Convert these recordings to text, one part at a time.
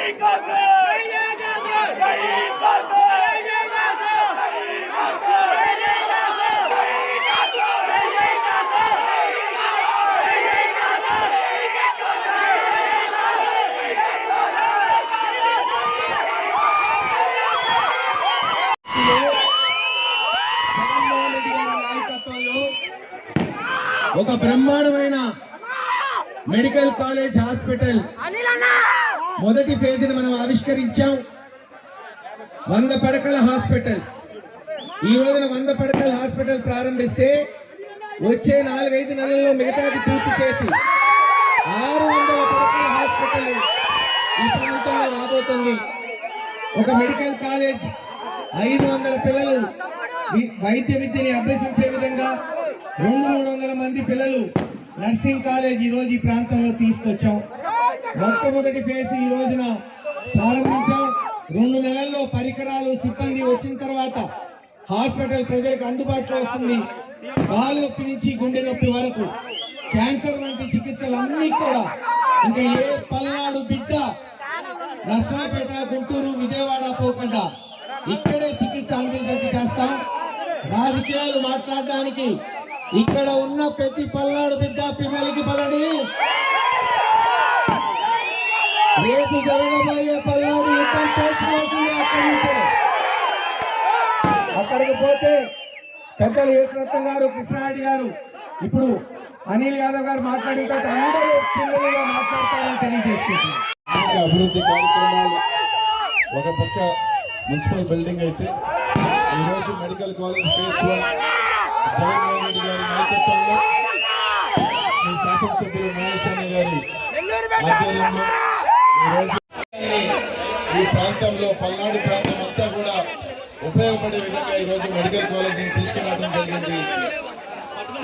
ఒక బ్రహ్మాండమైన medical college hospital మొదటి ఫేజ్ని మనం ఆవిష్కరించాం. 100 పడకల హాస్పిటల్. ఈ రోజున 100 పడకల హాస్పిటల్ ప్రారంభిస్తే వచ్చే 4-5 నెలల్లో మిగతాది పూర్తి చేసి 600 పడకల హాస్పిటల్ ఈ ప్రాంతంలో రాబోతుంది. ఒక మెడికల్ కాలేజ్, 500 పిల్లలు వైద్య విద్యని అభ్యసించే విధంగా 200-300 మంది పిల్లలు నర్సింగ్ కాలేజ్ ఈ రోజు ఈ ప్రాంతంలో తీసుకొచ్చాం. మొట్టమొదటి ఫేజ్ ఈ రోజున ప్రారంభించాం. 2 నెలల్లో పరికరాలు, సిబ్బంది వచ్చిన తర్వాత హాస్పిటల్ ప్రజలకు అందుబాటులో వస్తుంది. కాలు నొప్పి నుంచి గుండె నొప్పి వరకు, క్యాన్సర్ వంటి చికిత్సలన్నీ కూడా ఇంకా ఏ పల్నాడు బిడ్డ నర్సరావుపేట, గుంటూరు, విజయవాడ పోకుండా ఇక్కడే చికిత్స అందించేట్టు చేస్తాం. రాజకీయాలు మాట్లాడడానికి ఇక్కడ ఉన్న ప్రతి పల్నాడు బిడ్డ పిల్లలకి పదని రేపు జరగబోయే పల్నాడు యుద్ధం తోచుకోవాల్సింది. అక్కడి నుంచే అక్కడికి పోతే పెద్దలు యేసరత్నం గారు, కృష్ణారెడ్డి గారు, ఇప్పుడు అనిల్ యాదవ్ గారు మాట్లాడిన తర్వాత అందరూ పిల్లలుగా మాట్లాడతారని తెలియజేసుకుంటున్నారు. అభివృద్ధి కార్యక్రమాలు ఒక పక్క మున్సిపల్ బిల్డింగ్ అయితే ఈరోజు medical college phase 1 Jaganmohan Reddy గారి నాయకత్వంలో మీ శాసనసభ్యులు మహేష్ అన్న గారి ఆధ్వర్యంలో ఈరోజు ఈ ప్రాంతంలో పల్నాడు ప్రాంతం అంతా కూడా ఉపయోగపడే విధంగా ఈరోజు మెడికల్ కాలేజీని తీసుకురావడం జరిగింది.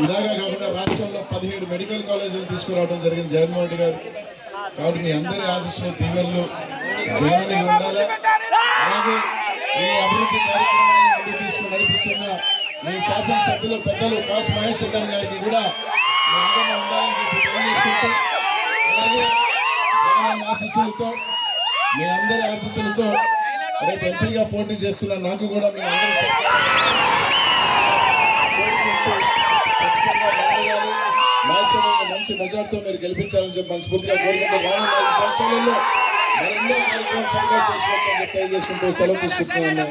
ఇలాగా కాకుండా రాష్ట్రంలో 17 మెడికల్ కాలేజీలు తీసుకురావడం జరిగింది జగన్మోహన్ రెడ్డి గారు. కాబట్టి మీ అందరి ఆశీస్సులు, దీవెనలు జగన్కి ఉండాలి. అలాగే ఈ అభివృద్ధి కార్యక్రమాన్ని ముందుకు తీసుకుని నడిపిస్తున్న మీ శాసనసభ్యులు పెద్దలు కాసు మహేష్ రెడ్డి గారికి కూడా మీ ఆదరణ ఉండాలని చెప్పి తెలియజేసుకుంటూ, అలాగే జగన్ ఆశీస్సులతో, మీ అందరి ఆశీస్సులతో రేపు ఎంపీగా పోటీ చేస్తున్న నాకు కూడా మీ అందరి మంచి మెజార్టీతో మీరు గెలిపించాలని చెప్పి మనస్ఫూర్తిగా కోరుకుంటూ రానున్న 5 సంవత్సరాలలో మరెన్నో కార్యక్రమాలు చేసుకోవచ్చని చెప్పి తెలియజేసుకుంటూ సెలవు తీసుకుంటున్నాను.